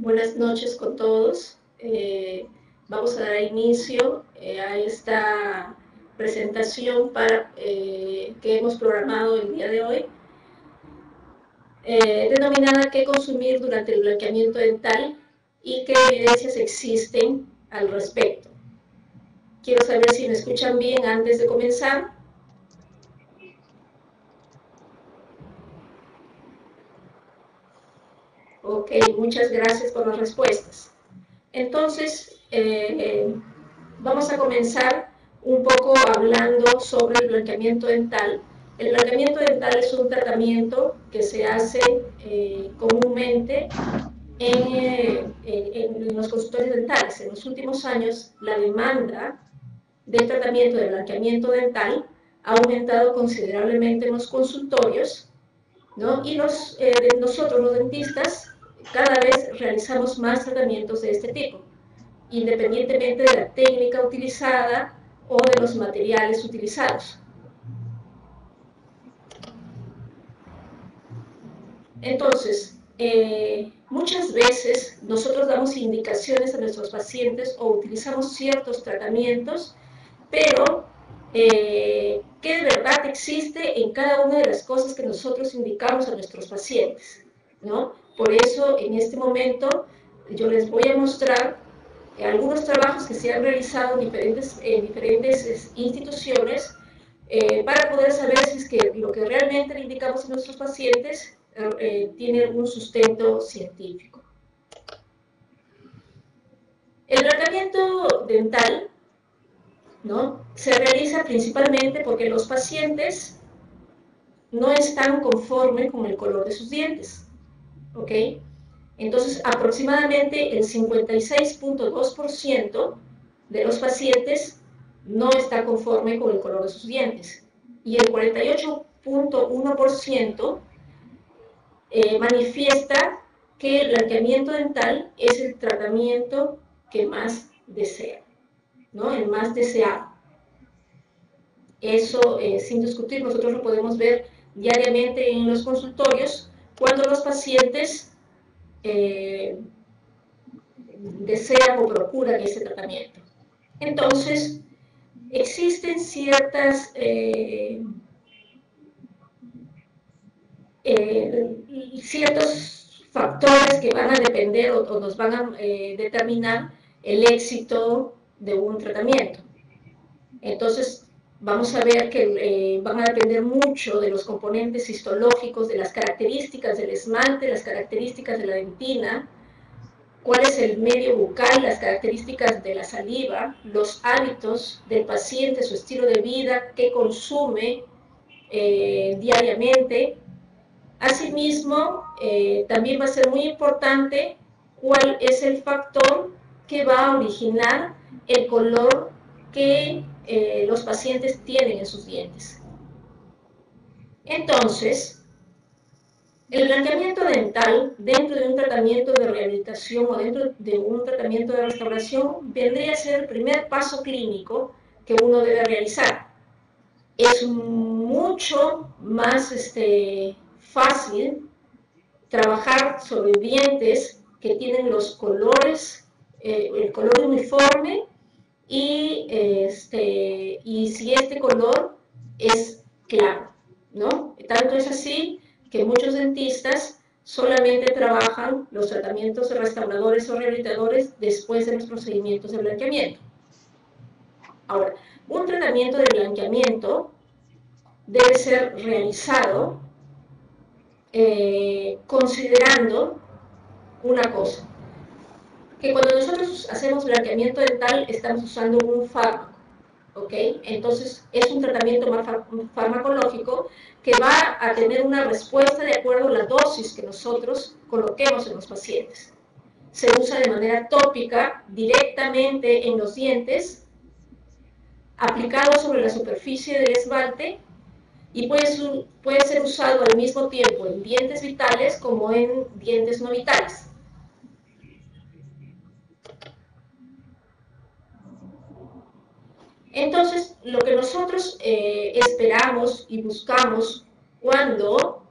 Buenas noches con todos. Vamos a dar inicio a esta presentación que hemos programado el día de hoy, denominada ¿Qué consumir durante el blanqueamiento dental y qué evidencias existen al respecto? Quiero saber si me escuchan bien antes de comenzar. Ok, muchas gracias por las respuestas. Entonces, vamos a comenzar un poco hablando sobre el blanqueamiento dental. El blanqueamiento dental es un tratamiento que se hace comúnmente en los consultorios dentales. En los últimos años, la demanda del tratamiento de blanqueamiento dental ha aumentado considerablemente en los consultorios, ¿no? Y nosotros, los dentistas, cada vez realizamos más tratamientos de este tipo, independientemente de la técnica utilizada o de los materiales utilizados. Entonces, muchas veces nosotros damos indicaciones a nuestros pacientes o utilizamos ciertos tratamientos, pero ¿qué de verdad existe en cada una de las cosas que nosotros indicamos a nuestros pacientes? ¿No? Por eso, en este momento, yo les voy a mostrar algunos trabajos que se han realizado en diferentes instituciones para poder saber si es que lo que realmente le indicamos a nuestros pacientes tiene algún sustento científico. El tratamiento dental, ¿no?, se realiza principalmente porque los pacientes no están conformes con el color de sus dientes, ¿ok? Entonces, aproximadamente el 56.2% de los pacientes no está conforme con el color de sus dientes y el 48.1% manifiesta que el blanqueamiento dental es el tratamiento que más desea, ¿no? El más deseado. Eso, sin discutir, nosotros lo podemos ver diariamente en los consultorios cuando los pacientes desean o procuran ese tratamiento. Entonces, existen ciertos factores que van a depender o nos van a determinar el éxito de un tratamiento. Entonces, vamos a ver que van a depender mucho de los componentes histológicos, de las características del esmalte, las características de la dentina, cuál es el medio bucal, las características de la saliva, los hábitos del paciente, su estilo de vida, qué consume diariamente. Asimismo, también va a ser muy importante cuál es el factor que va a originar el color que los pacientes tienen en sus dientes. Entonces, el blanqueamiento dental dentro de un tratamiento de rehabilitación o dentro de un tratamiento de restauración vendría a ser el primer paso clínico que uno debe realizar. Es mucho más fácil trabajar sobre dientes que tienen los colores, el color uniforme y si este color es claro, ¿no? Tanto es así que muchos dentistas solamente trabajan los tratamientos restauradores o rehabilitadores después de los procedimientos de blanqueamiento. Ahora, un tratamiento de blanqueamiento debe ser realizado considerando una cosa, que cuando nosotros hacemos blanqueamiento dental estamos usando un fármaco, ¿ok? Entonces es un tratamiento farmacológico que va a tener una respuesta de acuerdo a la dosis que nosotros coloquemos en los pacientes. Se usa de manera tópica directamente en los dientes, aplicado sobre la superficie del esmalte y puede ser usado al mismo tiempo en dientes vitales como en dientes no vitales. Entonces, lo que nosotros esperamos y buscamos cuando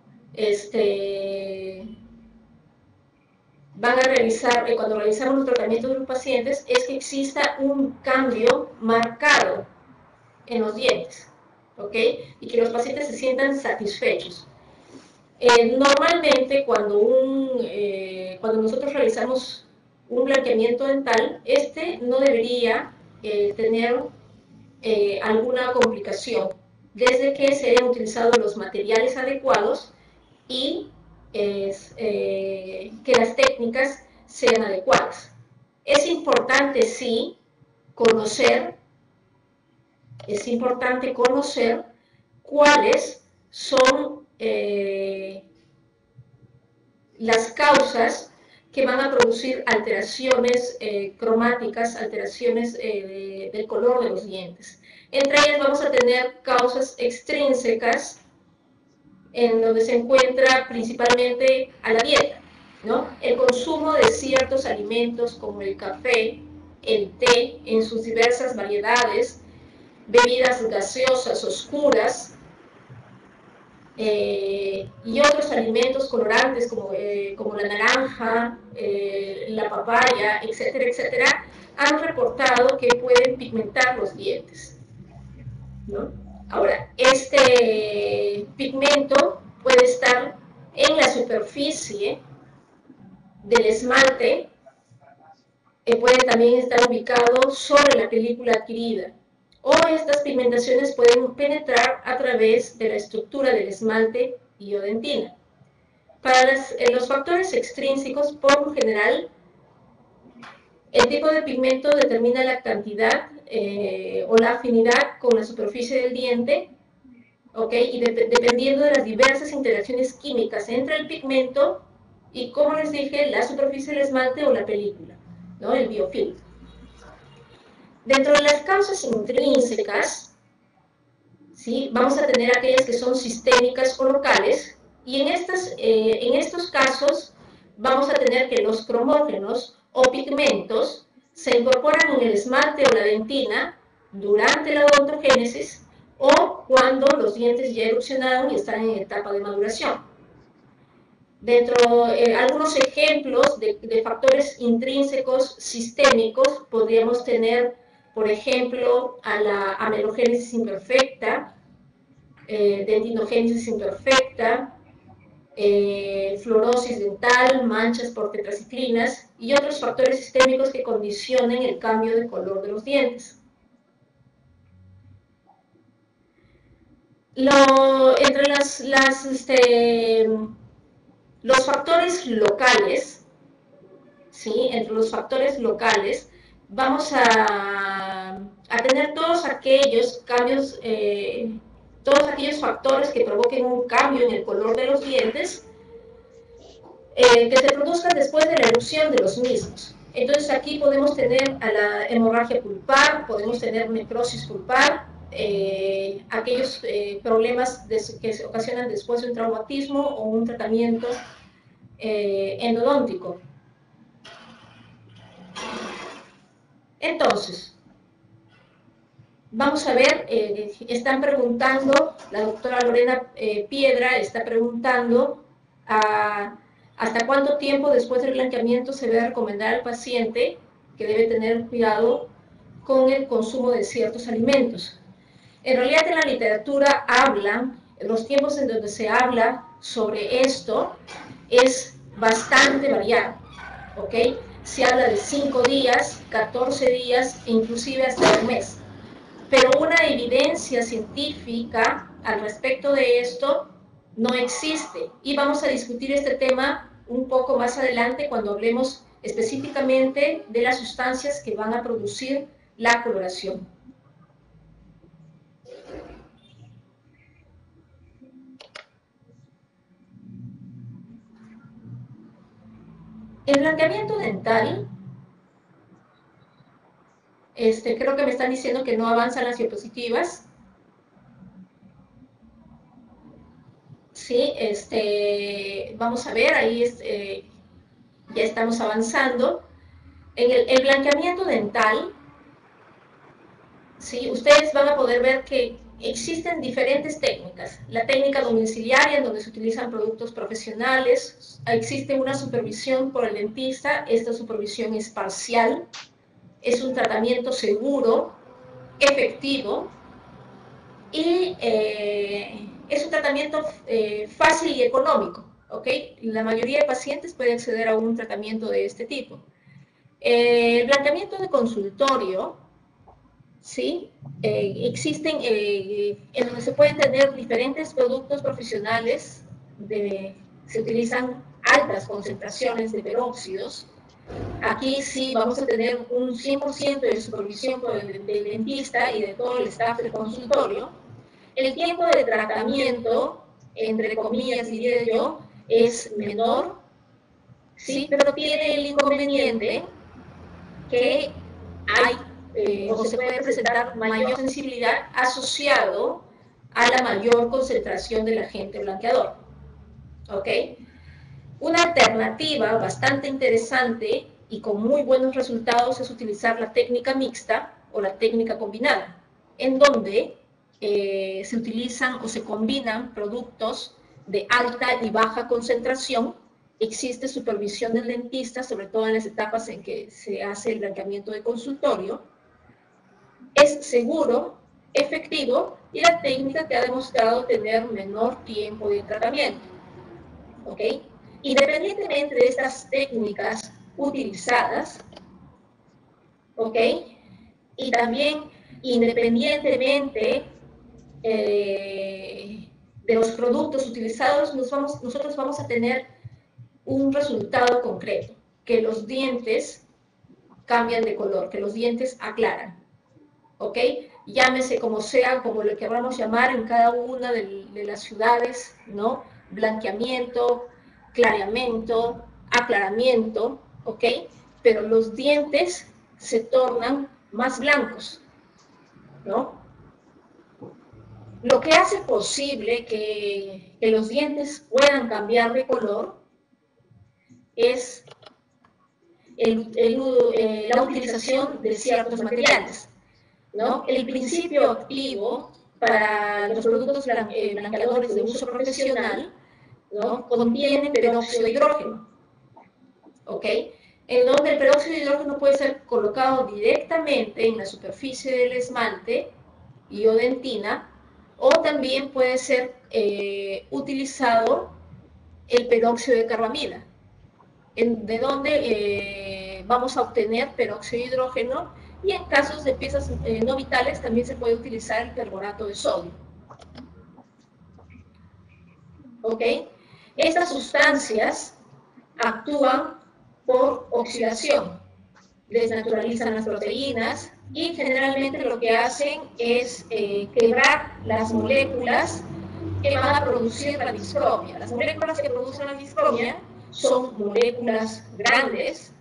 van a realizar, cuando realizamos los tratamientos de los pacientes, es que exista un cambio marcado en los dientes, ¿ok? Y que los pacientes se sientan satisfechos. Normalmente cuando nosotros realizamos un blanqueamiento dental, este no debería tener alguna complicación, desde que se hayan utilizado los materiales adecuados y que las técnicas sean adecuadas. Es importante, sí, conocer, cuáles son las causas que van a producir alteraciones cromáticas, alteraciones del color de los dientes. Entre ellas vamos a tener causas extrínsecas, en donde se encuentra principalmente a la dieta, ¿no? El consumo de ciertos alimentos como el café, el té en sus diversas variedades, bebidas gaseosas oscuras, y otros alimentos colorantes como la naranja, la papaya, etcétera, etcétera, han reportado que pueden pigmentar los dientes, ¿no? Ahora, este pigmento puede estar en la superficie del esmalte, puede también estar ubicado sobre la película adquirida, o estas pigmentaciones pueden penetrar a través de la estructura del esmalte iodentina. Para los factores extrínsecos, por lo general, el tipo de pigmento determina la cantidad o la afinidad con la superficie del diente, ¿ok? Y dependiendo de las diversas interacciones químicas entre el pigmento y, como les dije, la superficie del esmalte o la película, ¿no? El biofilm. Dentro de las causas intrínsecas, ¿sí? Vamos a tener aquellas que son sistémicas o locales, y en estos casos vamos a tener que los cromógenos o pigmentos se incorporan en el esmalte o la dentina durante la odontogénesis o cuando los dientes ya erupcionaron y están en etapa de maduración. Algunos ejemplos de factores intrínsecos sistémicos podríamos tener, por ejemplo, a la amelogénesis imperfecta, dentinogénesis imperfecta, fluorosis dental, manchas por tetraciclinas y otros factores sistémicos que condicionen el cambio de color de los dientes. Entre los factores locales, ¿sí? Entre los factores locales vamos a tener todos aquellos cambios, todos aquellos factores que provoquen un cambio en el color de los dientes, que se produzcan después de la erupción de los mismos. Entonces aquí podemos tener a la hemorragia pulpar, podemos tener necrosis pulpar, aquellos problemas que se ocasionan después de un traumatismo o un tratamiento endodóntico. Entonces, vamos a ver, están preguntando, la doctora Lorena Piedra está preguntando hasta cuánto tiempo después del blanqueamiento se debe recomendar al paciente que debe tener cuidado con el consumo de ciertos alimentos. En realidad en la literatura los tiempos en donde se habla sobre esto es bastante variado, ¿ok? Se habla de 5 días, 14 días e inclusive hasta un mes. Pero una evidencia científica al respecto de esto no existe. Y vamos a discutir este tema un poco más adelante cuando hablemos específicamente de las sustancias que van a producir la coloración. El blanqueamiento dental, creo que me están diciendo que no avanzan las diapositivas. Sí, vamos a ver, ahí ya estamos avanzando. En el blanqueamiento dental, ¿sí? Ustedes van a poder ver que existen diferentes técnicas. La técnica domiciliaria, en donde se utilizan productos profesionales, existe una supervisión por el dentista, esta supervisión es parcial, es un tratamiento seguro, efectivo, y es un tratamiento fácil y económico, ¿ok? La mayoría de pacientes pueden acceder a un tratamiento de este tipo. El blanqueamiento de consultorio, ¿sí? Existen en donde se pueden tener diferentes productos profesionales, se utilizan altas concentraciones de peróxidos. Aquí sí vamos a tener un 100% de supervisión del dentista y de todo el staff del consultorio. El tiempo de tratamiento, entre comillas diría yo, es menor, ¿sí? Pero tiene el inconveniente que hay o se puede presentar mayor sensibilidad asociado a la mayor concentración del agente blanqueador. ¿Ok? Una alternativa bastante interesante y con muy buenos resultados es utilizar la técnica mixta o la técnica combinada, en donde se utilizan o se combinan productos de alta y baja concentración. Existe supervisión del dentista, sobre todo en las etapas en que se hace el blanqueamiento de consultorio. Es seguro, efectivo y la técnica que ha demostrado tener menor tiempo de tratamiento. ¿Ok? Independientemente de estas técnicas utilizadas, ¿ok? Y también independientemente de los productos utilizados, nosotros vamos a tener un resultado concreto, que los dientes cambian de color, que los dientes aclaran, ¿ok? Llámese como sea, como lo queramos llamar en cada una de las ciudades, ¿no? Blanqueamiento, clareamiento, aclaramiento, ¿ok? Pero los dientes se tornan más blancos, ¿no? Lo que hace posible que los dientes puedan cambiar de color es la utilización de ciertos materiales, ¿no? El principio activo para los productos blanqueadores de uso profesional, ¿no? Contienen peróxido de hidrógeno, ¿ok? En donde el peróxido de hidrógeno puede ser colocado directamente en la superficie del esmalte iodentina, o también puede ser utilizado el peróxido de carbamida, de donde vamos a obtener peróxido de hidrógeno, y en casos de piezas no vitales también se puede utilizar el perborato de sodio. ¿Ok? Estas sustancias actúan por oxidación, desnaturalizan las proteínas y generalmente lo que hacen es quebrar las moléculas que van a producir la discromia. Las moléculas que producen la discromia son moléculas grandes,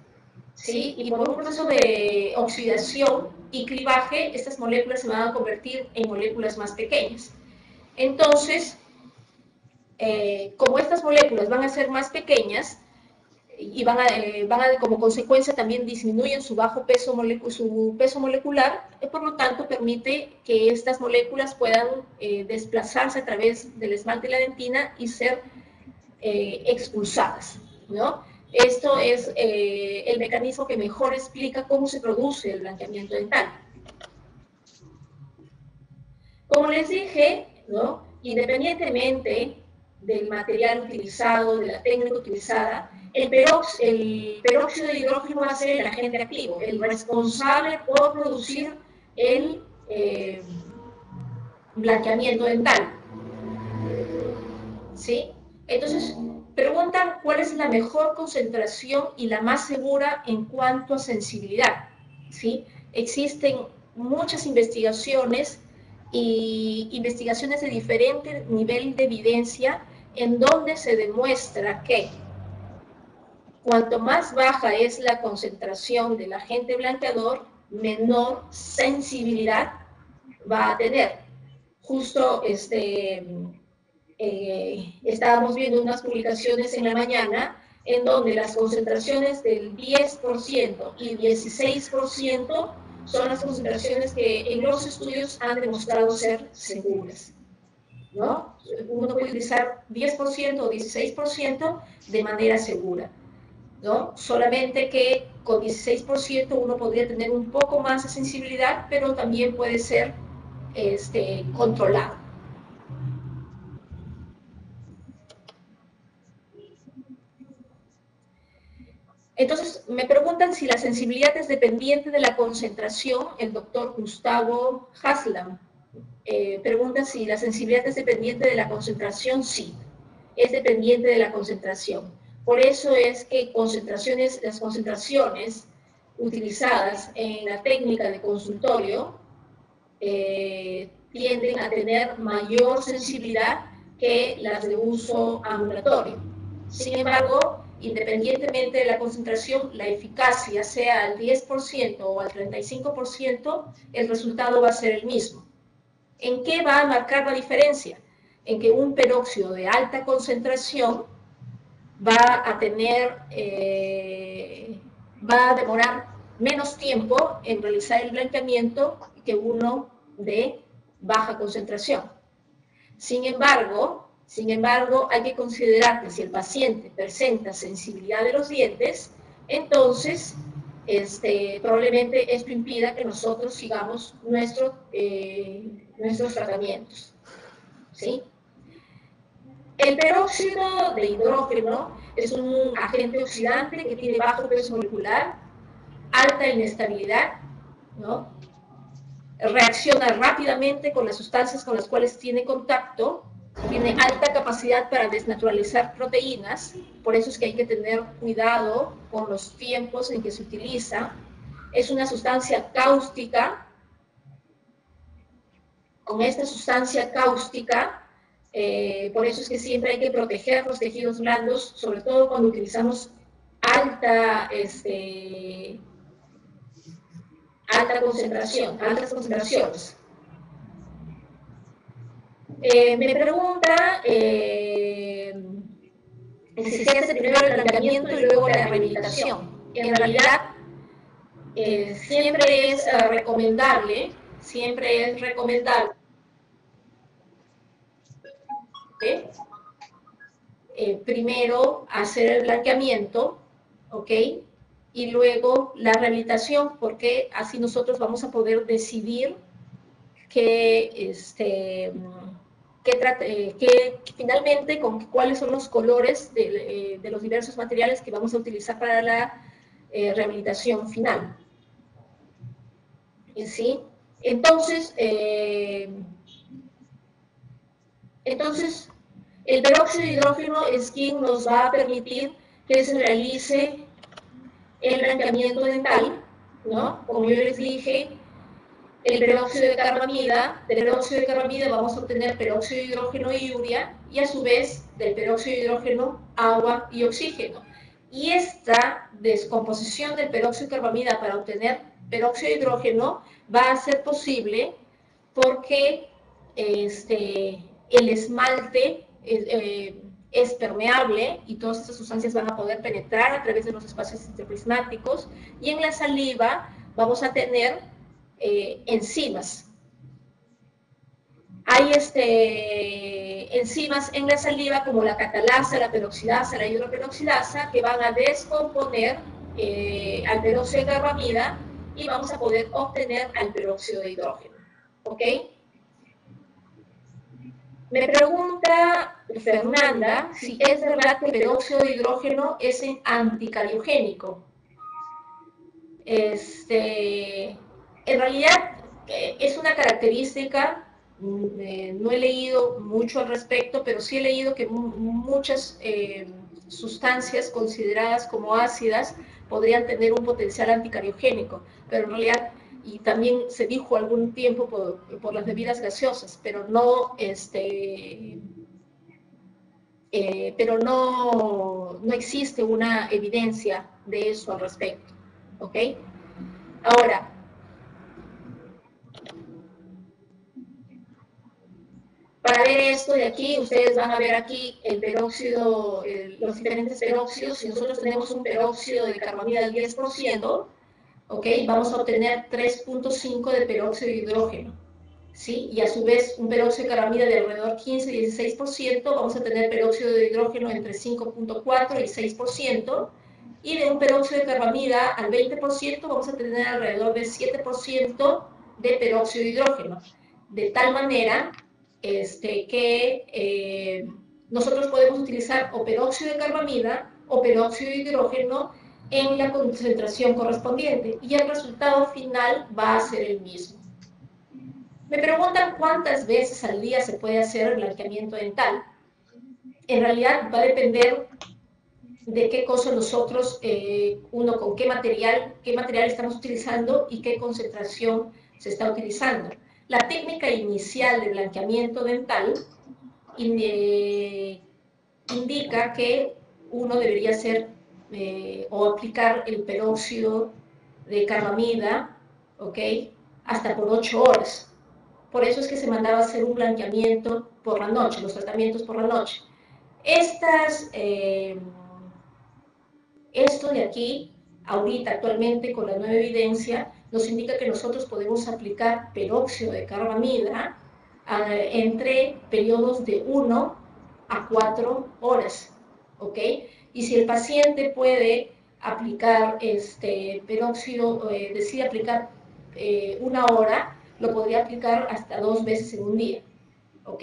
¿sí? Y por un proceso de oxidación y clivaje, estas moléculas se van a convertir en moléculas más pequeñas. Entonces, como estas moléculas van a ser más pequeñas y van a como consecuencia también disminuyen su peso molecular, por lo tanto permite que estas moléculas puedan desplazarse a través del esmalte y la dentina y ser expulsadas, ¿no? Esto es el mecanismo que mejor explica cómo se produce el blanqueamiento dental. Como les dije, ¿no? Independientemente del material utilizado, de la técnica utilizada, el peróxido de hidrógeno va a ser el agente activo, el responsable por producir el blanqueamiento dental. ¿Sí? Entonces, preguntan cuál es la mejor concentración y la más segura en cuanto a sensibilidad. ¿Sí? Existen muchas investigaciones y investigaciones de diferente nivel de evidencia en donde se demuestra que cuanto más baja es la concentración del agente blanqueador, menor sensibilidad va a tener. Justo estábamos viendo unas publicaciones en la mañana en donde las concentraciones del 10% y 16% son las concentraciones que en los estudios han demostrado ser seguras, ¿no? Uno puede utilizar 10% o 16% de manera segura, ¿no? Solamente que con 16% uno podría tener un poco más de sensibilidad, pero también puede ser controlado. Entonces, me preguntan si la sensibilidad es dependiente de la concentración. El doctor Gustavo Haslam pregunta si la sensibilidad es dependiente de la concentración. Sí, es dependiente de la concentración. Por eso es que las concentraciones utilizadas en la técnica de consultorio tienden a tener mayor sensibilidad que las de uso ambulatorio. Sin embargo, independientemente de la concentración, la eficacia sea al 10% o al 35%, el resultado va a ser el mismo. ¿En qué va a marcar la diferencia? En que un peróxido de alta concentración va a demorar menos tiempo en realizar el blanqueamiento que uno de baja concentración. Sin embargo, hay que considerar que si el paciente presenta sensibilidad de los dientes, entonces probablemente esto impida que nosotros sigamos nuestros tratamientos, ¿sí? El peróxido de hidrógeno es un agente oxidante que tiene bajo peso molecular, alta inestabilidad, ¿no? Reacciona rápidamente con las sustancias con las cuales tiene contacto, tiene alta capacidad para desnaturalizar proteínas, por eso es que hay que tener cuidado con los tiempos en que se utiliza. Es una sustancia cáustica. Con esta sustancia cáustica, por eso es que siempre hay que proteger los tejidos blandos, sobre todo cuando utilizamos altas concentraciones. Me pregunta si se hace primero el tratamiento y luego la rehabilitación. En realidad, siempre es recomendable primero hacer el blanqueamiento, ¿ok? Y luego la rehabilitación, porque así nosotros vamos a poder decidir finalmente cuáles son los colores de los diversos materiales que vamos a utilizar para la rehabilitación final. ¿Sí? Entonces, el peróxido de hidrógeno es quien nos va a permitir que se realice el blanqueamiento dental, ¿no? Como yo les dije, el peróxido de carbamida, del peróxido de carbamida vamos a obtener peróxido de hidrógeno y urea, y a su vez del peróxido de hidrógeno, agua y oxígeno. Y esta descomposición del peróxido de carbamida para obtener peróxido de hidrógeno va a ser posible porque el esmalte es permeable y todas estas sustancias van a poder penetrar a través de los espacios interprismáticos, y en la saliva vamos a tener enzimas. Hay enzimas en la saliva como la catalasa, la peroxidasa, la hidroperoxidasa, que van a descomponer al peróxido de carbamida y vamos a poder obtener al peróxido de hidrógeno. ¿Ok? Me pregunta Fernanda si es verdad que el peróxido de hidrógeno es anticariogénico. En realidad es una característica, no he leído mucho al respecto, pero sí he leído que muchas sustancias consideradas como ácidas podrían tener un potencial anticariogénico, pero en realidad, y también se dijo algún tiempo por las bebidas gaseosas, pero no no existe una evidencia de eso al respecto. ¿Ok? Ahora, para ver esto de aquí, ustedes van a ver aquí el peróxido, los diferentes peróxidos. Si nosotros tenemos un peróxido de carbamida del 10%, ¿ok? Vamos a obtener 3.5 de peróxido de hidrógeno, ¿sí? Y a su vez un peróxido de carbamida de alrededor 15-16%, vamos a tener peróxido de hidrógeno entre 5.4 y 6%, y de un peróxido de carbamida al 20% vamos a tener alrededor de 7% de peróxido de hidrógeno, de tal manera que nosotros podemos utilizar o peróxido de carbamida o peróxido de hidrógeno en la concentración correspondiente y el resultado final va a ser el mismo. Me preguntan cuántas veces al día se puede hacer el blanqueamiento dental. En realidad va a depender de qué cosa nosotros, uno con qué material estamos utilizando y qué concentración se está utilizando. La técnica inicial de blanqueamiento dental indica que uno debería hacer o aplicar el peróxido de carbamida, ¿ok? Hasta por 8 horas. Por eso es que se mandaba a hacer un blanqueamiento por la noche, los tratamientos por la noche. Esto de aquí, ahorita, actualmente, con la nueva evidencia, nos indica que nosotros podemos aplicar peróxido de carbamida entre periodos de 1 a 4 horas, ¿ok? Y si el paciente puede aplicar peróxido, decide aplicar 1 hora, lo podría aplicar hasta 2 veces en un día, ¿ok?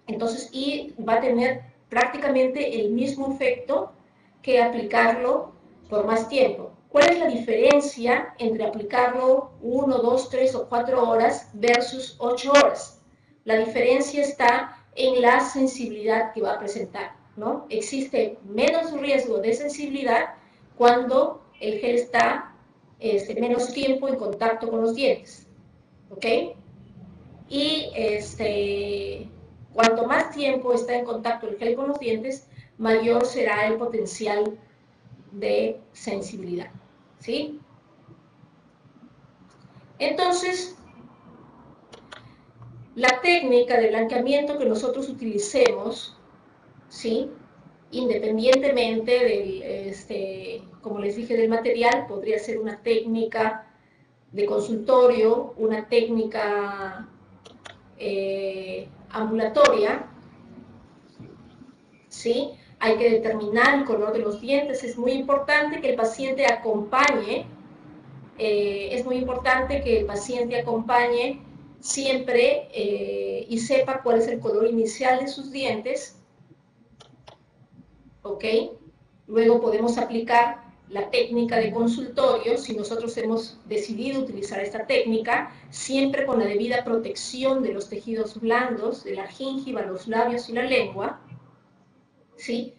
Entonces, y va a tener prácticamente el mismo efecto que aplicarlo por más tiempo. ¿Cuál es la diferencia entre aplicarlo 1, 2, 3 o 4 horas versus 8 horas? La diferencia está en la sensibilidad que va a presentar, ¿no? Existe menos riesgo de sensibilidad cuando el gel está menos tiempo en contacto con los dientes, ¿ok? Y cuanto más tiempo está en contacto el gel con los dientes, mayor será el potencial de sensibilidad, ¿sí? Entonces, la técnica de blanqueamiento que nosotros utilicemos, ¿sí? Independientemente del, como les dije, del material, podría ser una técnica de consultorio, una técnica ambulatoria, ¿sí? Hay que determinar el color de los dientes. Es muy importante que el paciente acompañe, siempre y sepa cuál es el color inicial de sus dientes, ¿ok? Luego podemos aplicar la técnica de consultorio, si nosotros hemos decidido utilizar esta técnica, siempre con la debida protección de los tejidos blandos, de la gingiva, los labios y la lengua, ¿sí?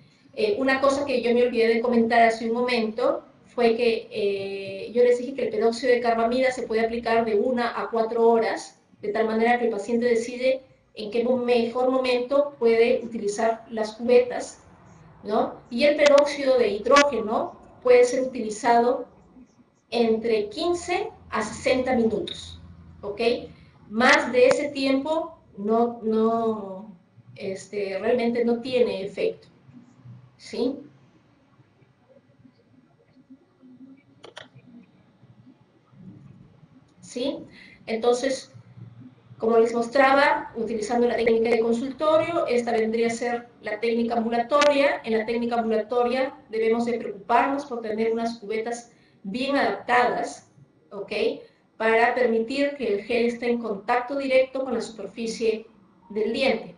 Una cosa que yo me olvidé de comentar hace un momento fue que yo les dije que el peróxido de carbamida se puede aplicar de 1 a 4 horas, de tal manera que el paciente decide en qué mejor momento puede utilizar las cubetas, ¿no? Y el peróxido de hidrógeno puede ser utilizado entre 15 a 60 minutos, ¿ok? Más de ese tiempo realmente no tiene efecto, ¿sí? ¿Sí? Entonces, como les mostraba, utilizando la técnica de consultorio, esta vendría a ser la técnica ambulatoria. En la técnica ambulatoria debemos de preocuparnos por tener unas cubetas bien adaptadas, ¿ok? Para permitir que el gel esté en contacto directo con la superficie del diente.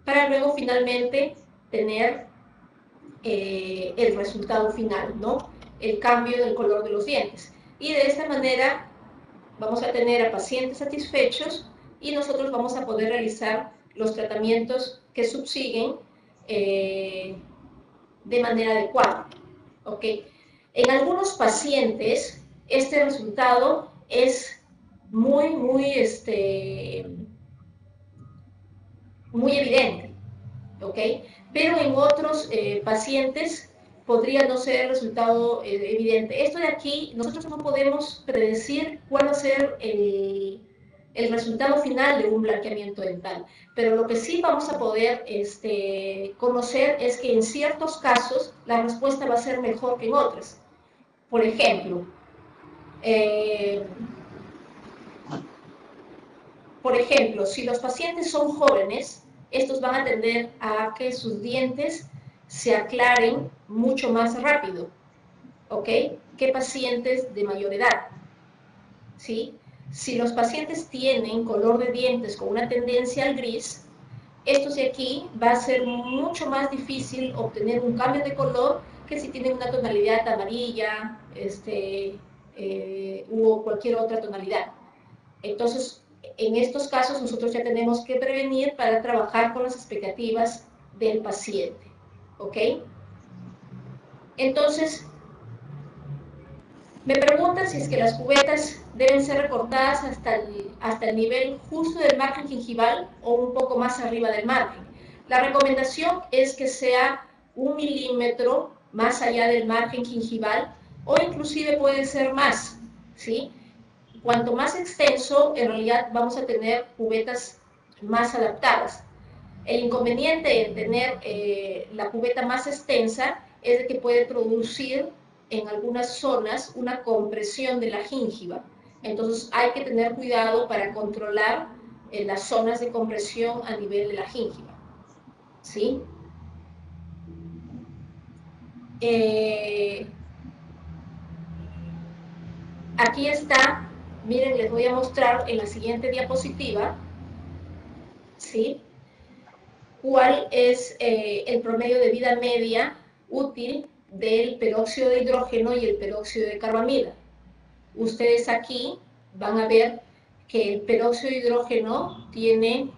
Para luego finalmente tener el resultado final, ¿no? El cambio del color de los dientes. Y de esta manera vamos a tener a pacientes satisfechos y nosotros vamos a poder realizar los tratamientos que subsiguen de manera adecuada, ¿ok? En algunos pacientes este resultado es muy evidente, ¿ok? Pero en otros pacientes podría no ser el resultado evidente. Esto de aquí, nosotros no podemos predecir cuál va a ser el resultado final de un blanqueamiento dental, pero lo que sí vamos a poder conocer es que en ciertos casos la respuesta va a ser mejor que en otros. Por ejemplo, si los pacientes son jóvenes, estos van a tender a que sus dientes se aclaren mucho más rápido, ¿ok? Que pacientes de mayor edad, ¿sí? Si los pacientes tienen color de dientes con una tendencia al gris, estos de aquí va a ser mucho más difícil obtener un cambio de color que si tienen una tonalidad amarilla, u cualquier otra tonalidad. Entonces, en estos casos nosotros ya tenemos que prevenir para trabajar con las expectativas del paciente, ¿ok? Entonces, me preguntan si es que las cubetas deben ser recortadas hasta el nivel justo del margen gingival o un poco más arriba del margen. La recomendación es que sea 1 milímetro más allá del margen gingival o inclusive puede ser más, ¿sí? Cuanto más extenso, en realidad vamos a tener cubetas más adaptadas. El inconveniente de tener la cubeta más extensa es de que puede producir en algunas zonas una compresión de la gíngiva. Entonces hay que tener cuidado para controlar las zonas de compresión a nivel de la gíngiva. ¿Sí? Aquí está, miren, les voy a mostrar en la siguiente diapositiva, ¿sí? Cuál es el promedio de vida media útil del peróxido de hidrógeno y el peróxido de carbamida. Ustedes aquí van a ver que el peróxido de hidrógeno tiene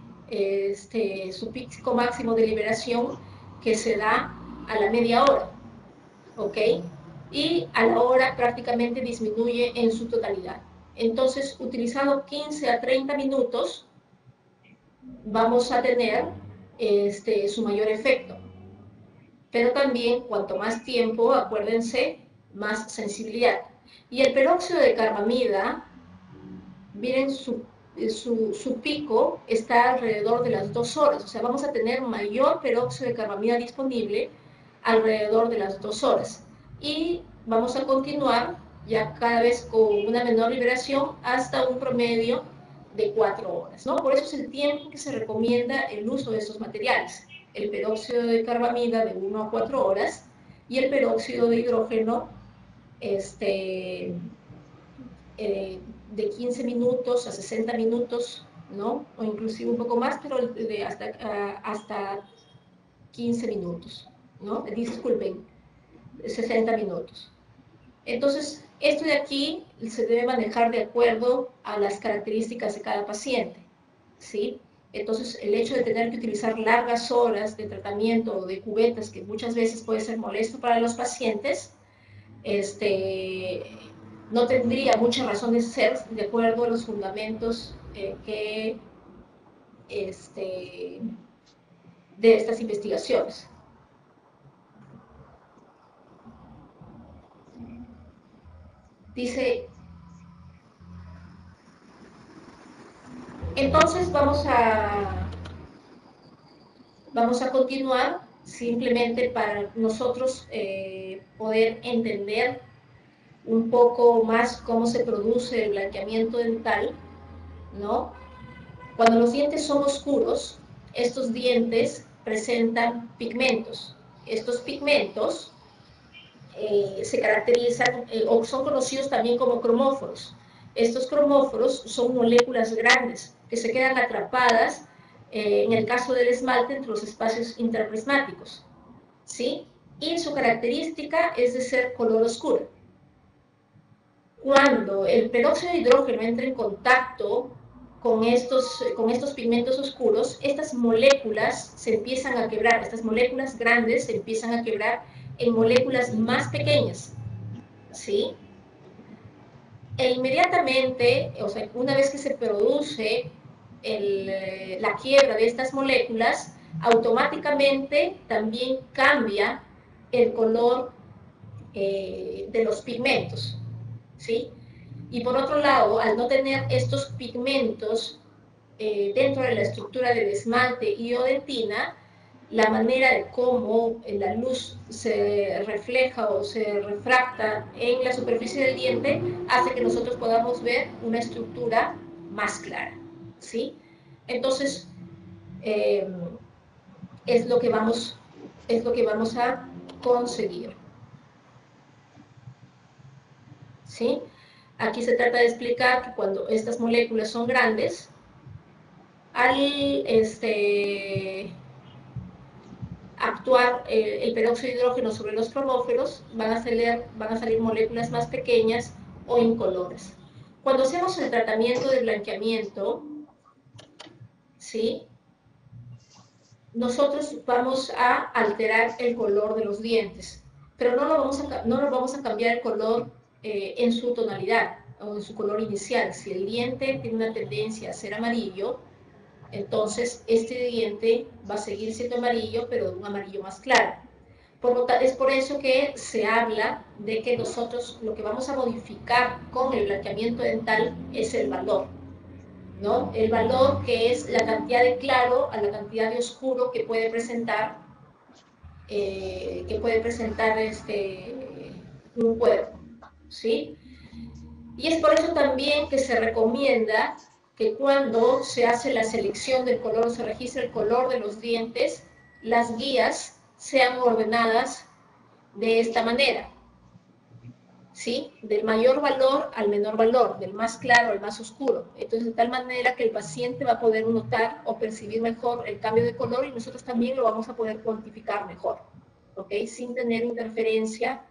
su pico máximo de liberación que se da a la media hora, ¿ok? Y a la hora prácticamente disminuye en su totalidad. Entonces, utilizando 15 a 30 minutos, vamos a tener su mayor efecto. Pero también, cuanto más tiempo, acuérdense, más sensibilidad. Y el peróxido de carbamida, miren, su pico está alrededor de las 2 horas. O sea, vamos a tener mayor peróxido de carbamida disponible alrededor de las 2 horas. Y vamos a continuar ya cada vez con una menor liberación hasta un promedio de 4 horas, ¿no? Por eso es el tiempo que se recomienda el uso de estos materiales. El peróxido de carbamida de 1 a 4 horas y el peróxido de hidrógeno de 15 minutos a 60 minutos, ¿no? O inclusive un poco más, pero hasta 15 minutos, ¿no? Disculpen, 60 minutos. Entonces, esto de aquí se debe manejar de acuerdo a las características de cada paciente, ¿sí? Entonces, el hecho de tener que utilizar largas horas de tratamiento o de cubetas, que muchas veces puede ser molesto para los pacientes, no tendría mucha razón de ser de acuerdo a los fundamentos de estas investigaciones. Dice, entonces vamos a continuar simplemente para nosotros poder entender un poco más cómo se produce el blanqueamiento dental, ¿no? Cuando los dientes son oscuros, estos dientes presentan pigmentos. Estos pigmentos se caracterizan o son conocidos también como cromóforos. Estos cromóforos son moléculas grandes que se quedan atrapadas, en el caso del esmalte, entre los espacios intraprismáticos, ¿sí? Y su característica es de ser color oscuro. Cuando el peróxido de hidrógeno entra en contacto con estos pigmentos oscuros, estas moléculas se empiezan a quebrar, estas moléculas grandes se empiezan a quebrar en moléculas más pequeñas, ¿sí? E inmediatamente, o sea, una vez que se produce la quiebra de estas moléculas, automáticamente también cambia el color de los pigmentos, ¿sí? Y por otro lado, al no tener estos pigmentos dentro de la estructura del esmalte y o dentina, la manera de cómo la luz se refleja o se refracta en la superficie del diente hace que nosotros podamos ver una estructura más clara, ¿sí? Entonces, eh, es lo que vamos a conseguir, ¿sí? Aquí se trata de explicar que cuando estas moléculas son grandes, al actuar el peróxido de hidrógeno sobre los cromóforos, van a salir moléculas más pequeñas o incoloras. Cuando hacemos el tratamiento de blanqueamiento, ¿sí?, nosotros vamos a alterar el color de los dientes, pero no lo vamos a cambiar el color en su tonalidad o en su color inicial. Si el diente tiene una tendencia a ser amarillo, entonces este diente va a seguir siendo amarillo, pero de un amarillo más claro. Es por eso que se habla de que nosotros lo que vamos a modificar con el blanqueamiento dental es el valor, ¿no? El valor, que es la cantidad de claro a la cantidad de oscuro que puede presentar un cuerpo, ¿sí? Y es por eso también que se recomienda que cuando se hace la selección del color, se registra el color de los dientes, las guías sean ordenadas de esta manera, ¿sí? Del mayor valor al menor valor, del más claro al más oscuro. Entonces, de tal manera que el paciente va a poder notar o percibir mejor el cambio de color y nosotros también lo vamos a poder cuantificar mejor, ¿ok? Sin tener interferencia,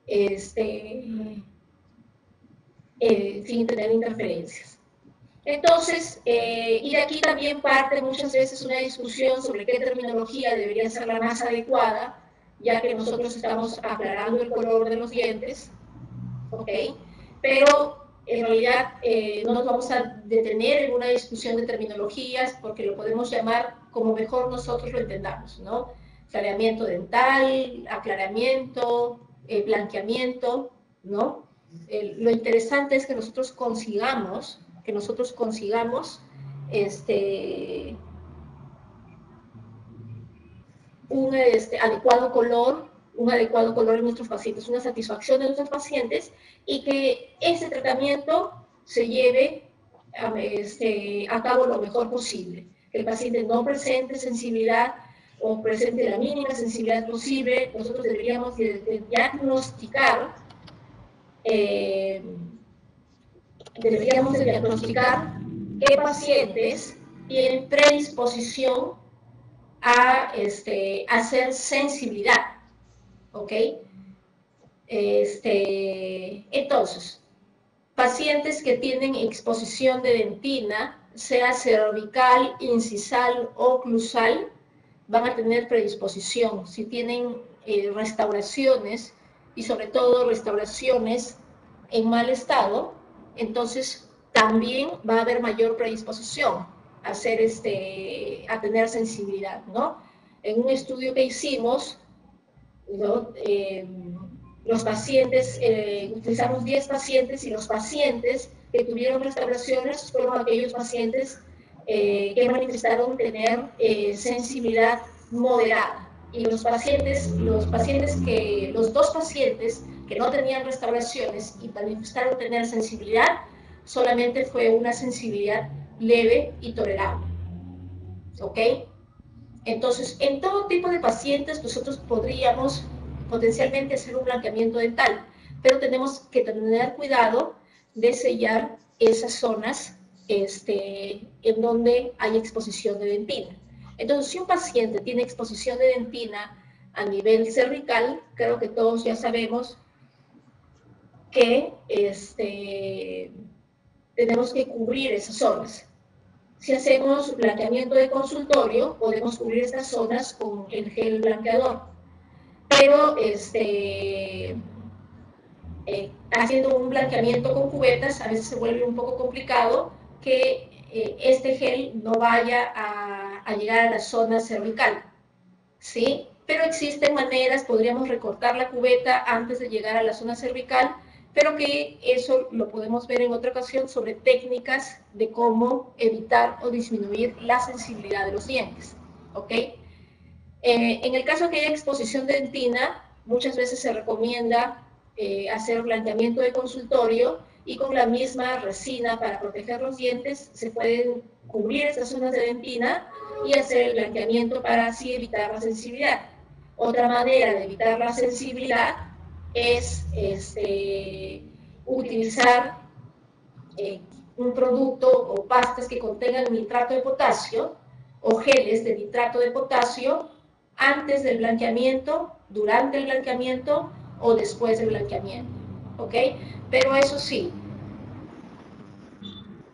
sin tener interferencias. Entonces, y de aquí también parte muchas veces una discusión sobre qué terminología debería ser la más adecuada, ya que nosotros estamos aclarando el color de los dientes, ¿ok? Pero en realidad no nos vamos a detener en una discusión de terminologías porque lo podemos llamar como mejor nosotros lo entendamos, ¿no? Clareamiento dental, aclaramiento, blanqueamiento, ¿no? Lo interesante es que nosotros consigamos un adecuado color en nuestros pacientes, una satisfacción de nuestros pacientes y que ese tratamiento se lleve a cabo lo mejor posible. Que el paciente no presente sensibilidad o presente la mínima sensibilidad posible. Nosotros deberíamos diagnosticar qué pacientes tienen predisposición a hacer sensibilidad, ¿ok? Entonces, pacientes que tienen exposición de dentina, sea cervical, incisal o oclusal, van a tener predisposición. Si tienen restauraciones, y sobre todo restauraciones en mal estado, entonces también va a haber mayor predisposición a tener sensibilidad, ¿no? En un estudio que hicimos, ¿no? Los pacientes, utilizamos 10 pacientes y los pacientes que tuvieron restauraciones fueron aquellos pacientes que manifestaron tener sensibilidad moderada. Y los dos pacientes que no tenían restauraciones y manifestaron tener sensibilidad, solamente fue una sensibilidad leve y tolerable. ¿Ok? Entonces, en todo tipo de pacientes nosotros podríamos potencialmente hacer un blanqueamiento dental, pero tenemos que tener cuidado de sellar esas zonas en donde hay exposición de dentina. Entonces, si un paciente tiene exposición de dentina a nivel cervical, creo que todos ya sabemos que tenemos que cubrir esas zonas. Si hacemos blanqueamiento de consultorio, podemos cubrir estas zonas con el gel blanqueador. Pero haciendo un blanqueamiento con cubetas, a veces se vuelve un poco complicado que este gel no vaya a llegar a la zona cervical, ¿sí? Pero existen maneras, podríamos recortar la cubeta antes de llegar a la zona cervical, pero que eso lo podemos ver en otra ocasión sobre técnicas de cómo evitar o disminuir la sensibilidad de los dientes, ¿ok? En el caso que haya exposición de dentina, muchas veces se recomienda hacer blanqueamiento de consultorio y con la misma resina para proteger los dientes se pueden cubrir estas zonas de dentina y hacer el blanqueamiento para así evitar la sensibilidad. Otra manera de evitar la sensibilidad es utilizar un producto o pastas que contengan nitrato de potasio o geles de nitrato de potasio antes del blanqueamiento, durante el blanqueamiento o después del blanqueamiento, ¿ok? Pero eso sí,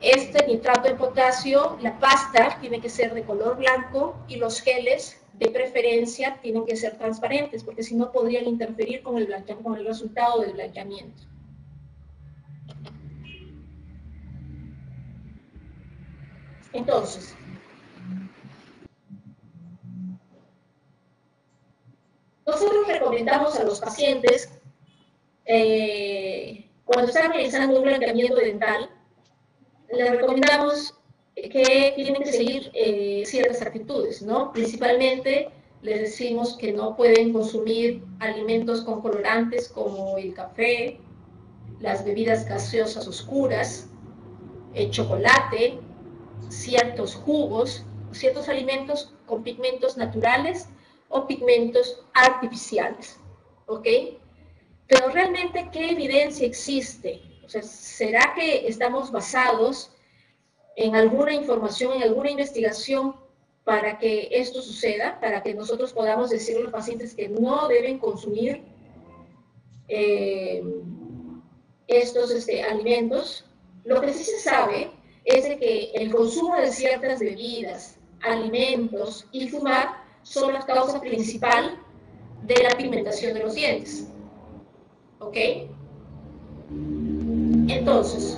este nitrato de potasio, la pasta tiene que ser de color blanco y los geles de preferencia tienen que ser transparentes porque si no podrían interferir con el resultado del blanqueamiento. Entonces, nosotros recomendamos a los pacientes, cuando están realizando un blanqueamiento dental, les recomendamos que tienen que seguir ciertas actitudes, ¿no? Principalmente les decimos que no pueden consumir alimentos con colorantes como el café, las bebidas gaseosas oscuras, el chocolate, ciertos jugos, ciertos alimentos con pigmentos naturales o pigmentos artificiales, ¿ok? Pero realmente, ¿qué evidencia existe? O sea, ¿será que estamos basados en alguna información, en alguna investigación para que esto suceda, para que nosotros podamos decirle a los pacientes que no deben consumir estos alimentos? Lo que sí se sabe es de que el consumo de ciertas bebidas, alimentos y fumar son la causa principal de la pigmentación de los dientes. ¿Ok? Entonces,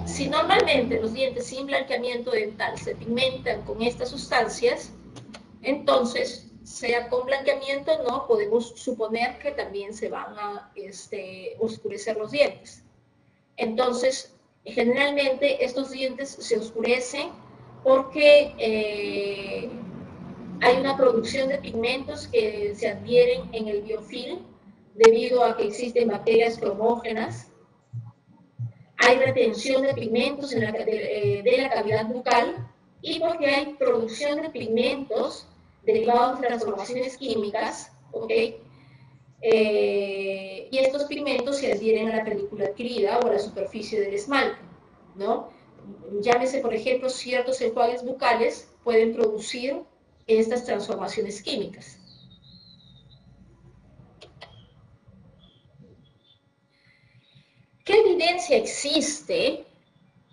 si normalmente los dientes sin blanqueamiento dental se pigmentan con estas sustancias, entonces, sea con blanqueamiento o no, podemos suponer que también se van a oscurecer los dientes. Entonces, generalmente estos dientes se oscurecen porque hay una producción de pigmentos que se adhieren en el biofilm debido a que existen bacterias cromógenas. Hay retención de pigmentos de la cavidad bucal y porque hay producción de pigmentos derivados de transformaciones químicas, ¿ok? Y estos pigmentos se adhieren a la película adquirida o a la superficie del esmalte, ¿no? Llámese, por ejemplo, ciertos enjuagues bucales pueden producir estas transformaciones químicas. ¿Qué evidencia existe?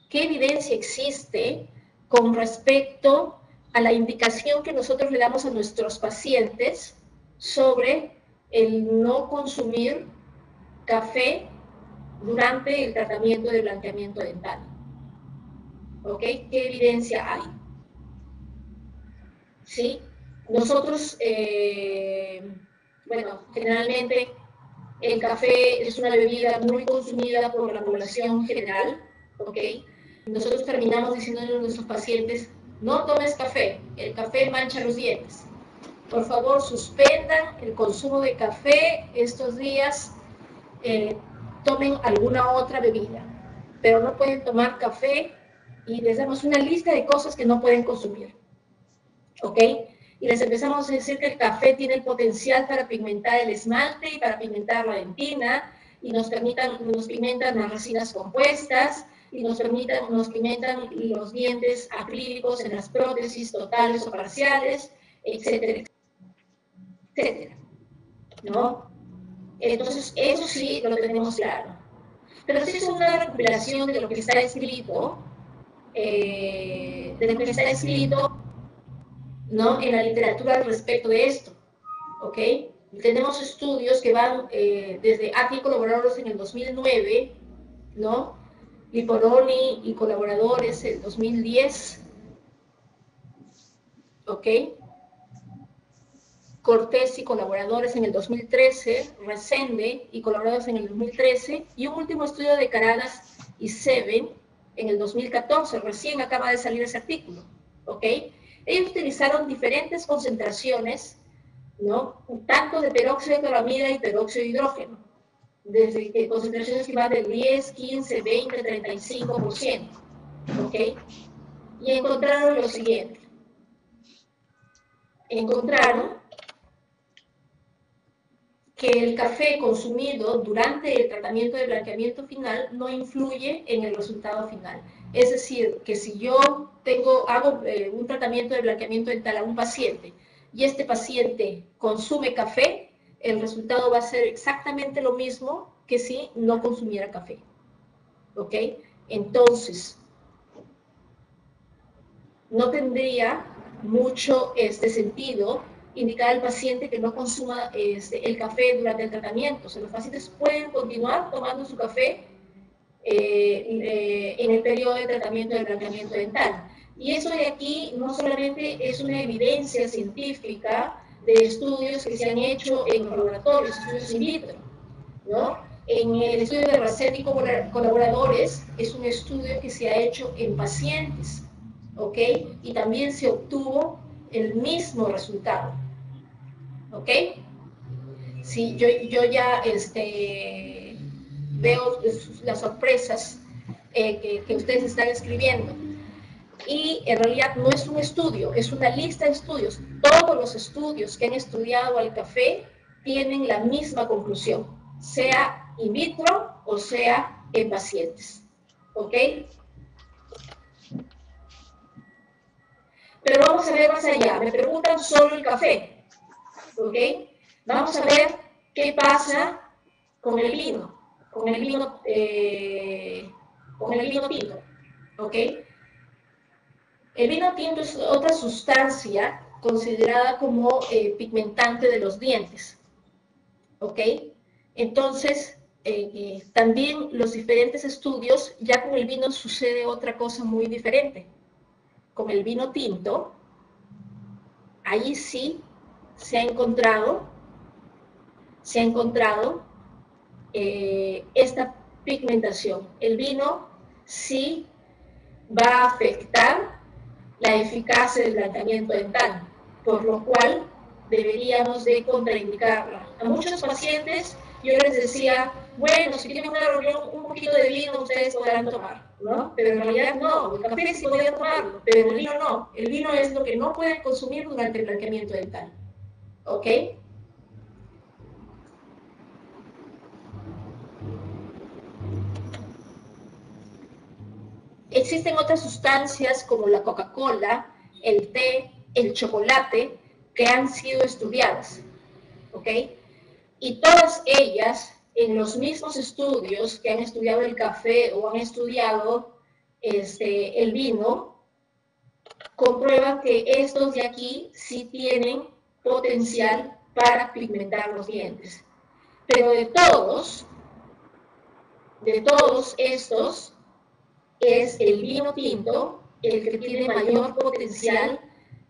¿Qué evidencia existe con respecto a la indicación que nosotros le damos a nuestros pacientes sobre el no consumir café durante el tratamiento de blanqueamiento dental? ¿Ok? ¿Qué evidencia hay? ¿Sí? Nosotros, bueno, generalmente el café es una bebida muy consumida por la población general, ¿ok? Nosotros terminamos diciéndole a nuestros pacientes, no tomes café, el café mancha los dientes. Por favor, suspendan el consumo de café estos días, tomen alguna otra bebida, pero no pueden tomar café y les damos una lista de cosas que no pueden consumir, ¿ok? Y les empezamos a decir que el café tiene el potencial para pigmentar el esmalte y para pigmentar la dentina, y nos pigmentan las resinas compuestas, y nos pigmentan los dientes acrílicos en las prótesis totales o parciales, etcétera, etcétera, ¿no? Entonces, eso sí lo tenemos claro. Pero si es una recopilación de lo que está escrito, ¿no? En la literatura al respecto de esto, ¿ok? Tenemos estudios que van desde Aki y colaboradores en el 2009, ¿no? Liporoni y colaboradores en el 2010, ¿ok? Cortés y colaboradores en el 2013, Resende y colaboradores en el 2013, y un último estudio de Caradas y Seven en el 2014, recién acaba de salir ese artículo, ¿ok? Ellos utilizaron diferentes concentraciones, ¿no? Tanto de peróxido de cloramida y peróxido de hidrógeno, desde concentraciones que van del 10, 15, 20, 35%, ¿ok? Y encontraron lo siguiente. Encontraron que el café consumido durante el tratamiento de blanqueamiento final no influye en el resultado final. Es decir, que si yo hago un tratamiento de blanqueamiento dental a un paciente y este paciente consume café, el resultado va a ser exactamente lo mismo que si no consumiera café. ¿Ok? Entonces, no tendría mucho sentido indicar al paciente que no consuma el café durante el tratamiento. O sea, los pacientes pueden continuar tomando su café en el periodo de tratamiento de blanqueamiento dental. Y eso de aquí no solamente es una evidencia científica de estudios que se han hecho en laboratorios, estudios in vitro, ¿no? En el estudio de Racet y colaboradores es un estudio que se ha hecho en pacientes, ¿ok? Y también se obtuvo el mismo resultado, ¿ok? Sí, yo ya veo las sorpresas que ustedes están escribiendo. Y en realidad no es un estudio, es una lista de estudios. Todos los estudios que han estudiado al café tienen la misma conclusión, sea in vitro o sea en pacientes. ¿Ok? Pero vamos a ver más allá. Me preguntan solo el café. ¿Ok? Vamos a ver qué pasa con el vino. Con el vino tinto. ¿Ok? El vino tinto es otra sustancia considerada como pigmentante de los dientes. ¿Ok? Entonces, también los diferentes estudios, ya con el vino sucede otra cosa muy diferente. Con el vino tinto, ahí sí se ha encontrado esta pigmentación. El vino sí va a afectar la eficacia del blanqueamiento dental, por lo cual deberíamos de contraindicarla. A muchos pacientes yo les decía, bueno, si tienen una reunión, un poquito de vino ustedes podrán tomar, ¿no? Pero en realidad no, el café sí podían tomarlo, pero el vino no. El vino es lo que no pueden consumir durante el blanqueamiento dental, ¿ok? Existen otras sustancias como la Coca-Cola, el té, el chocolate, que han sido estudiadas, ¿ok? Y todas ellas, en los mismos estudios que han estudiado el café o han estudiado el vino, comprueban que estos de aquí sí tienen potencial para pigmentar los dientes. Pero de todos estos, es el vino tinto el que tiene mayor potencial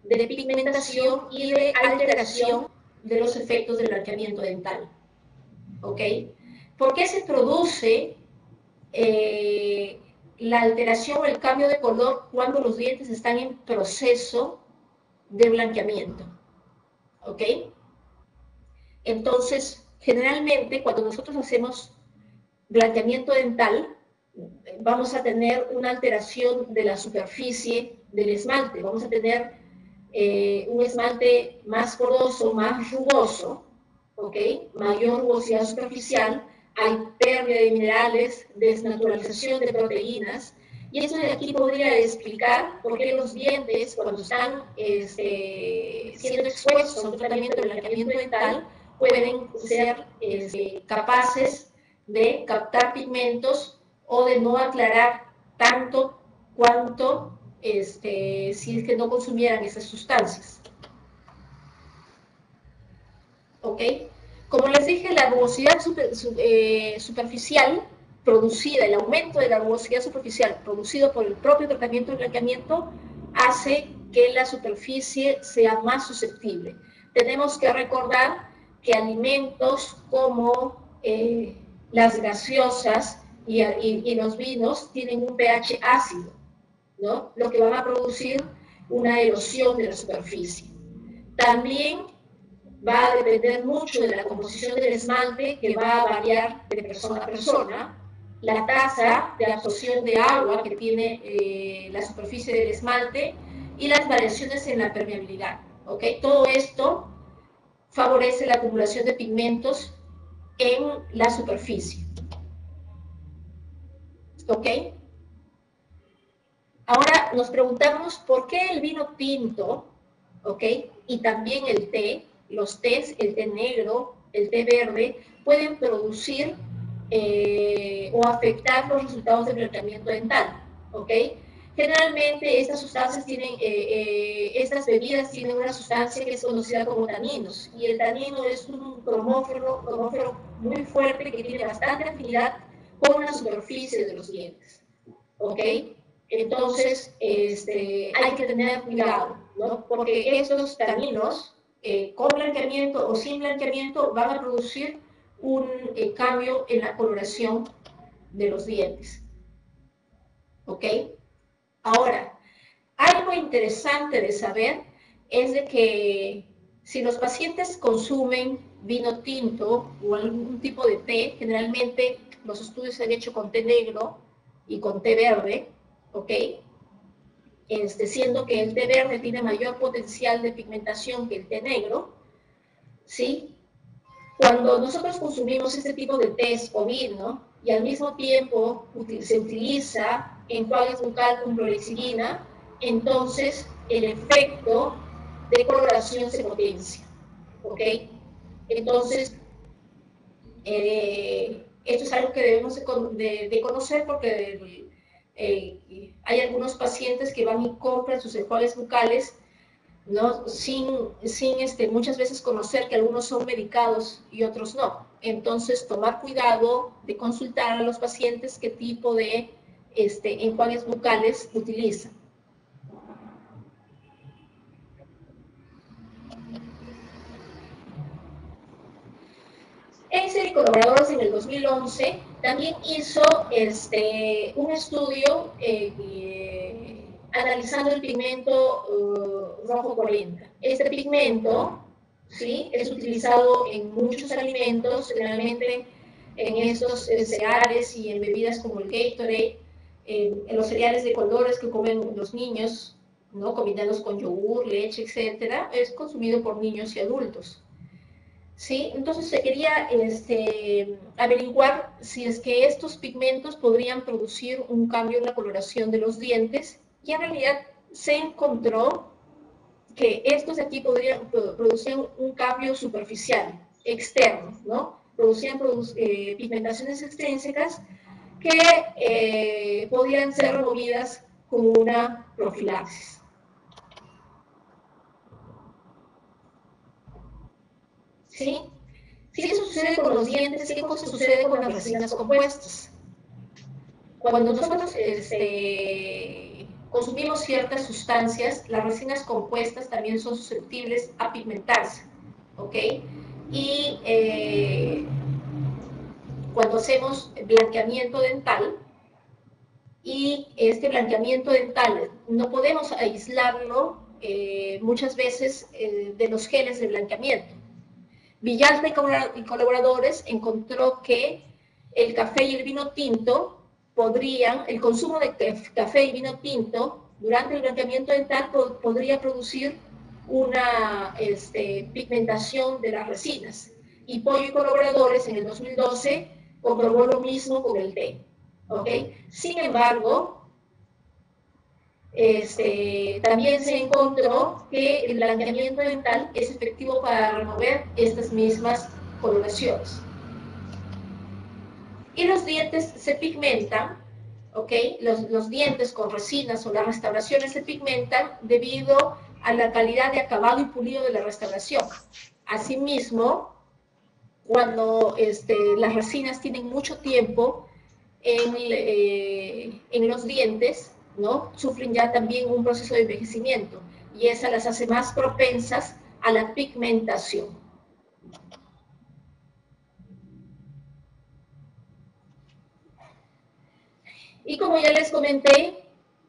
de pigmentación y de alteración de los efectos del blanqueamiento dental. ¿Ok? ¿Por qué se produce la alteración o el cambio de color cuando los dientes están en proceso de blanqueamiento? ¿Ok? Entonces, generalmente cuando nosotros hacemos blanqueamiento dental, vamos a tener una alteración de la superficie del esmalte, vamos a tener un esmalte más poroso, más rugoso, ¿ok? Mayor rugosidad superficial, hay pérdida de minerales, desnaturalización de proteínas, y eso de aquí podría explicar por qué los dientes, cuando están siendo expuestos a un tratamiento de blanqueamiento dental, pueden ser capaces de captar pigmentos o de no aclarar tanto cuanto si es que no consumieran esas sustancias. ¿Ok? Como les dije, la rugosidad superficial producida, el aumento de la rugosidad superficial producido por el propio tratamiento de blanqueamiento hace que la superficie sea más susceptible. Tenemos que recordar que alimentos como las gaseosas y los vinos tienen un pH ácido, ¿no? Lo que van a producir una erosión de la superficie. También va a depender mucho de la composición del esmalte, que va a variar de persona a persona, la tasa de absorción de agua que tiene la superficie del esmalte y las variaciones en la permeabilidad. ¿Okay? Todo esto favorece la acumulación de pigmentos en la superficie. ¿Ok? Ahora nos preguntamos por qué el vino tinto, ¿ok? Y también el té, los tés, el té negro, el té verde, pueden producir o afectar los resultados del blanqueamiento dental, ¿ok? Generalmente estas sustancias tienen, estas bebidas tienen una sustancia que es conocida como taninos, y el tanino es un cromóforo muy fuerte que tiene bastante afinidad con la superficie de los dientes, ¿ok? Entonces, hay que tener cuidado, ¿no? Porque estos taninos, con blanqueamiento o sin blanqueamiento, van a producir un cambio en la coloración de los dientes, ¿ok? Ahora, algo interesante de saber es de que si los pacientes consumen vino tinto o algún tipo de té, generalmente los estudios se han hecho con té negro y con té verde, ¿ok? Siendo que el té verde tiene mayor potencial de pigmentación que el té negro, ¿sí? Cuando nosotros consumimos este tipo de tés o vino y al mismo tiempo se utiliza enjuagues bucal con clorexidina, entonces el efecto de coloración se potencia, ¿ok? Entonces, esto es algo que debemos de conocer, porque hay algunos pacientes que van y compran sus enjuagues bucales, ¿no? sin muchas veces conocer que algunos son medicados y otros no. Entonces, tomar cuidado de consultar a los pacientes qué tipo de enjuagues bucales utilizan. Excel y colaboradores en el 2011 también hizo un estudio analizando el pigmento rojo 40. Este pigmento, ¿sí?, es utilizado en muchos alimentos, generalmente en estos cereales y en bebidas como el Gatorade, en los cereales de colores que comen los niños, ¿no?, combinados con yogur, leche, etcétera, es consumido por niños y adultos. ¿Sí? Entonces se quería averiguar si es que estos pigmentos podrían producir un cambio en la coloración de los dientes, y en realidad se encontró que estos de aquí podrían producir un cambio superficial, externo, ¿no? Producían pigmentaciones extrínsecas que podían ser removidas con una profilaxis. ¿Sí? Si eso sucede con los dientes, ¿qué cosa sucede con las resinas compuestas? Cuando nosotros consumimos ciertas sustancias, las resinas compuestas también son susceptibles a pigmentarse, ¿ok? Y cuando hacemos blanqueamiento dental, y este blanqueamiento dental no podemos aislarlo muchas veces de los geles de blanqueamiento. Villalta y colaboradores encontró que el café y el vino tinto el consumo de café y vino tinto durante el blanqueamiento dental podría producir una pigmentación de las resinas. Y Pollo y colaboradores en el 2012 comprobó lo mismo con el té. ¿Okay? Sin embargo, también se encontró que el blanqueamiento dental es efectivo para remover estas mismas coloraciones. Y los dientes se pigmentan, ¿ok? Los dientes con resinas o las restauraciones se pigmentan debido a la calidad de acabado y pulido de la restauración. Asimismo, cuando las resinas tienen mucho tiempo en los dientes, ¿no?, sufren ya también un proceso de envejecimiento, y esa las hace más propensas a la pigmentación. Y como ya les comenté,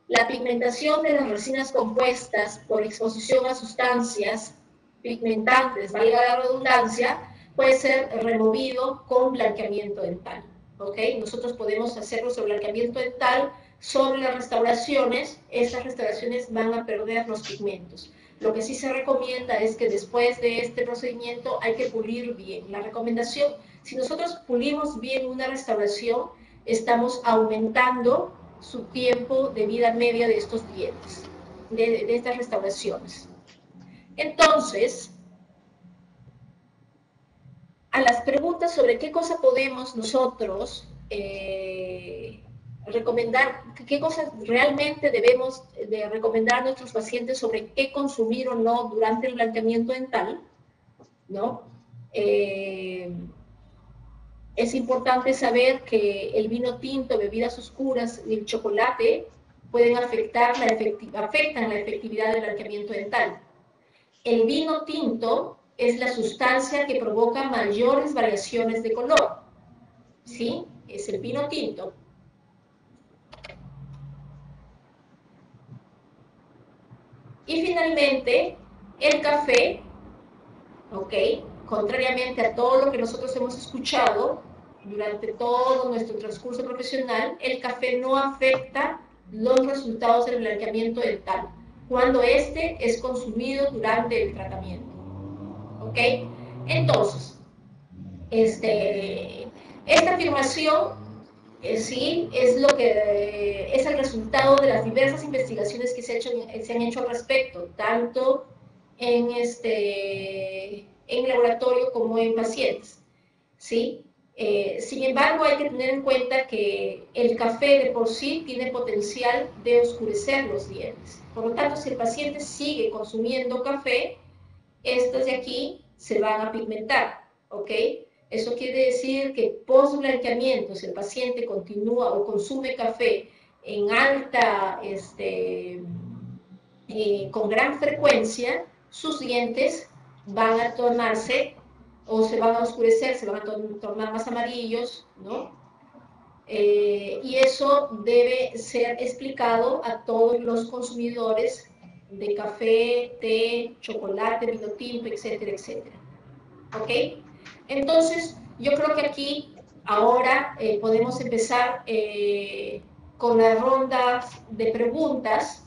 La pigmentación de las resinas compuestas por exposición a sustancias pigmentantes, valga la redundancia, puede ser removido con blanqueamiento dental. ¿Ok? Nosotros podemos hacer nuestro blanqueamiento dental sobre las restauraciones. Estas restauraciones van a perder los pigmentos. Lo que sí se recomienda es que después de este procedimiento hay que pulir bien. La recomendación, si nosotros pulimos bien una restauración, estamos aumentando su tiempo de vida media de estos dientes, de estas restauraciones. Entonces, a las preguntas sobre qué cosa podemos nosotros recomendar, qué cosas realmente debemos de recomendar a nuestros pacientes sobre qué consumir o no durante el blanqueamiento dental, ¿no? Es importante saber que el vino tinto, bebidas oscuras y el chocolate pueden afectan la efectividad del blanqueamiento dental. El vino tinto es la sustancia que provoca mayores variaciones de color. ¿Sí? Es el vino tinto. Y finalmente, el café, ¿ok? Contrariamente a todo lo que nosotros hemos escuchado durante todo nuestro transcurso profesional, el café no afecta los resultados del blanqueamiento dental cuando este es consumido durante el tratamiento. ¿Ok? Entonces, esta afirmación sí es lo que es el resultado de las diversas investigaciones que se han hecho al respecto, tanto en laboratorio como en pacientes. ¿Sí? Sin embargo, hay que tener en cuenta que el café de por sí tiene potencial de oscurecer los dientes. Por lo tanto, si el paciente sigue consumiendo café, estos de aquí se van a pigmentar, ¿ok? Eso quiere decir que post-blanqueamiento, si el paciente continúa o consume café en alta, con gran frecuencia, sus dientes van a tornarse o se van a oscurecer, se van a tornar más amarillos, ¿no? Y eso debe ser explicado a todos los consumidores de café, té, chocolate, vino tinto, etcétera, etcétera. ¿Ok? Entonces, yo creo que aquí ahora podemos empezar con la ronda de preguntas,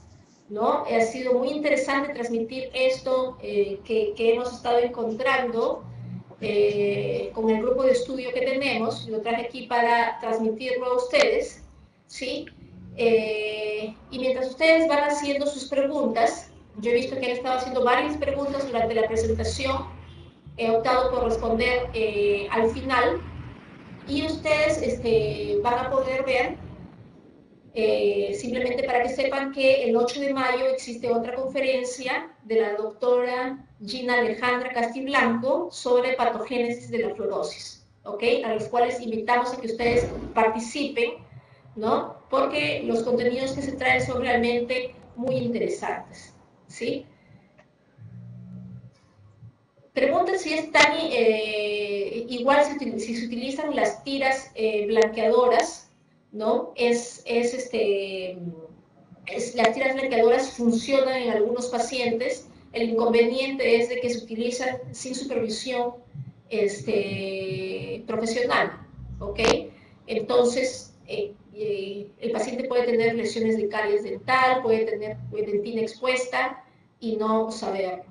¿no? Ha sido muy interesante transmitir esto que hemos estado encontrando con el grupo de estudio que tenemos. Lo traje aquí para transmitirlo a ustedes, ¿sí? Y mientras ustedes van haciendo sus preguntas, yo he visto que han estado haciendo varias preguntas durante la presentación, he optado por responder al final, y ustedes van a poder ver, simplemente para que sepan que el 8 de mayo existe otra conferencia de la doctora Gina Alejandra Castiblanco sobre patogénesis de la fluorosis, ¿ok? A los cuales invitamos a que ustedes participen, ¿no? Porque los contenidos que se traen son realmente muy interesantes, ¿sí? Preguntan si es tan igual si se utilizan las tiras blanqueadoras, ¿no? Las tiras blanqueadoras funcionan en algunos pacientes. El inconveniente es de que se utilizan sin supervisión profesional, ¿ok? Entonces, el paciente puede tener lesiones de caries dental, puede tener dentina expuesta y no saberlo.